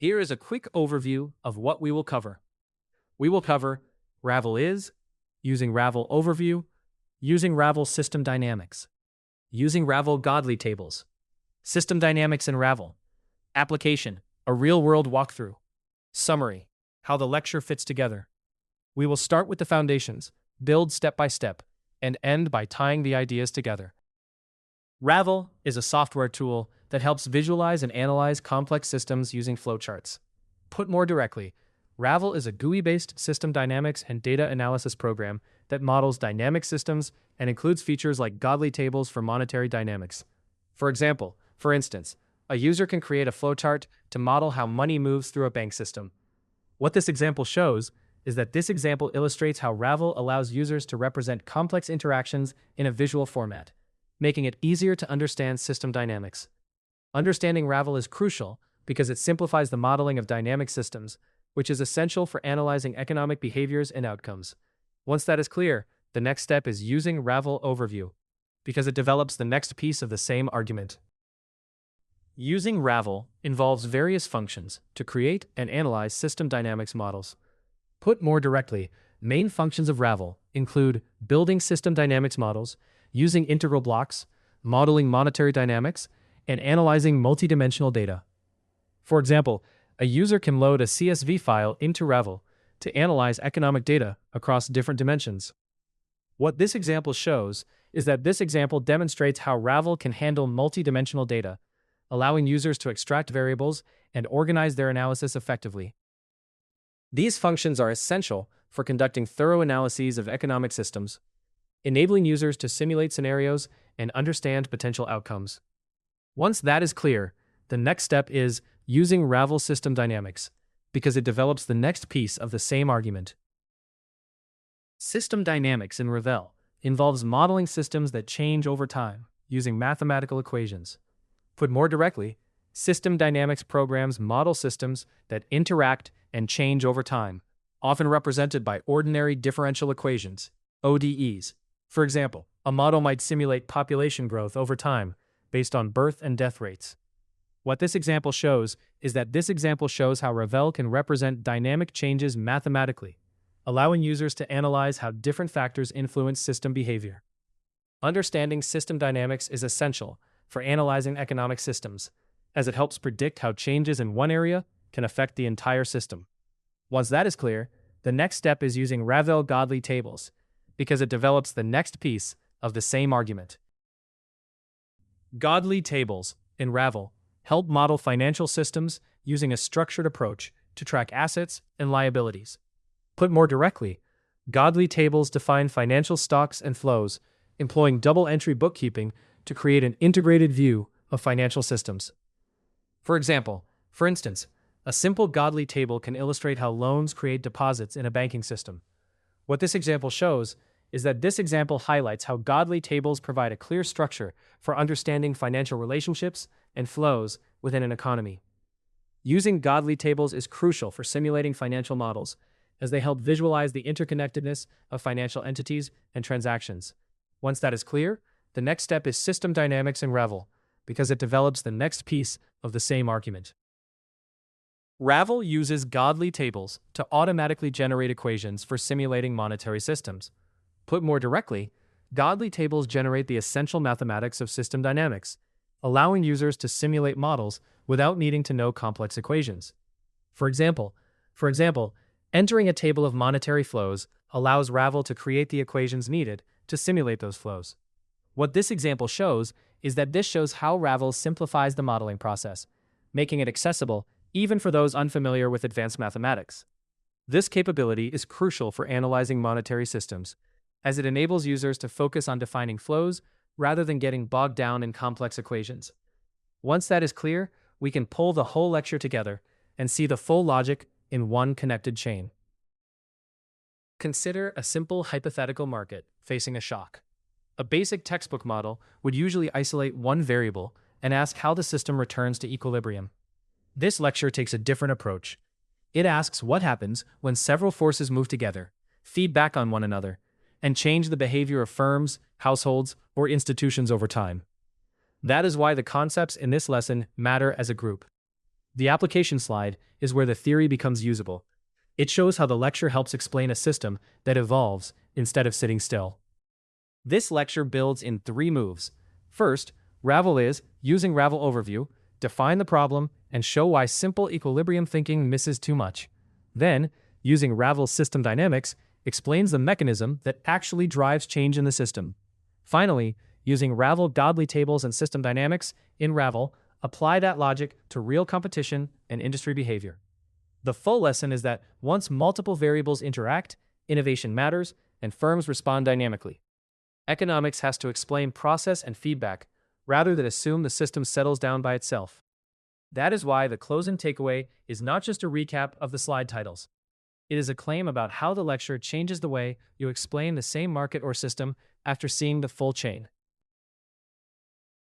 Here is a quick overview of what we will cover. We will cover Ravel is, using Ravel overview, using Ravel system dynamics, using Ravel godly tables, system dynamics in Ravel, application, a real-world walkthrough, summary, how the lecture fits together. We will start with the foundations, build step by step, and end by tying the ideas together. Ravel is a software tool that helps visualize and analyze complex systems using flowcharts. Put more directly, Ravel is a GUI-based system dynamics and data analysis program that models dynamic systems and includes features like godly tables for monetary dynamics. For instance, a user can create a flowchart to model how money moves through a bank system. What this example shows is that this example illustrates how Ravel allows users to represent complex interactions in a visual format, making it easier to understand system dynamics. Understanding Ravel is crucial because it simplifies the modeling of dynamic systems, which is essential for analyzing economic behaviors and outcomes. Once that is clear, the next step is using ravel-overview, because it develops the next piece of the same argument. Using Ravel involves various functions to create and analyze system dynamics models. Put more directly, main functions of Ravel include building system dynamics models, using integral blocks, modeling monetary dynamics, and analyzing multidimensional data. For example, a user can load a CSV file into Ravel to analyze economic data across different dimensions. What this example shows is that this example demonstrates how Ravel can handle multidimensional data, allowing users to extract variables and organize their analysis effectively. These functions are essential for conducting thorough analyses of economic systems, enabling users to simulate scenarios and understand potential outcomes. Once that is clear, the next step is using Ravel system dynamics, because it develops the next piece of the same argument. System dynamics in Ravel involves modeling systems that change over time using mathematical equations. Put more directly, system dynamics programs model systems that interact and change over time, often represented by ordinary differential equations, ODEs. For example, a model might simulate population growth over time based on birth and death rates. What this example shows is that this example shows how Ravel can represent dynamic changes mathematically, allowing users to analyze how different factors influence system behavior. Understanding system dynamics is essential for analyzing economic systems, as it helps predict how changes in one area can affect the entire system. Once that is clear, the next step is using Ravel godly tables, because it develops the next piece of the same argument. Godly tables in Ravel help model financial systems using a structured approach to track assets and liabilities. Put more directly, godly tables define financial stocks and flows, employing double-entry bookkeeping to create an integrated view of financial systems. For instance, a simple godly table can illustrate how loans create deposits in a banking system. What this example shows is that this example highlights how godly tables provide a clear structure for understanding financial relationships and flows within an economy. Using godly tables is crucial for simulating financial models, as they help visualize the interconnectedness of financial entities and transactions. Once that is clear, the next step is system dynamics in Ravel, because it develops the next piece of the same argument. Ravel uses godly tables to automatically generate equations for simulating monetary systems. Put more directly, godly tables generate the essential mathematics of system dynamics, allowing users to simulate models without needing to know complex equations. For example, entering a table of monetary flows allows Ravel to create the equations needed to simulate those flows. What this example shows is that this shows how Ravel simplifies the modeling process, making it accessible even for those unfamiliar with advanced mathematics. This capability is crucial for analyzing monetary systems, as it enables users to focus on defining flows rather than getting bogged down in complex equations. Once that is clear, we can pull the whole lecture together and see the full logic in one connected chain. Consider a simple hypothetical market facing a shock. A basic textbook model would usually isolate one variable and ask how the system returns to equilibrium. This lecture takes a different approach. It asks what happens when several forces move together, feed back on one another, and change the behavior of firms, households, or institutions over time. That is why the concepts in this lesson matter as a group. The application slide is where the theory becomes usable. It shows how the lecture helps explain a system that evolves instead of sitting still. This lecture builds in 3 moves. First, Ravel is, using Ravel overview, define the problem and show why simple equilibrium thinking misses too much. Then, using Ravel system dynamics, explains the mechanism that actually drives change in the system. Finally, using Ravel godly tables and system dynamics in Ravel, apply that logic to real competition and industry behavior. The full lesson is that once multiple variables interact, innovation matters and firms respond dynamically. Economics has to explain process and feedback, rather than assume the system settles down by itself. That is why the closing takeaway is not just a recap of the slide titles. It is a claim about how the lecture changes the way you explain the same market or system after seeing the full chain.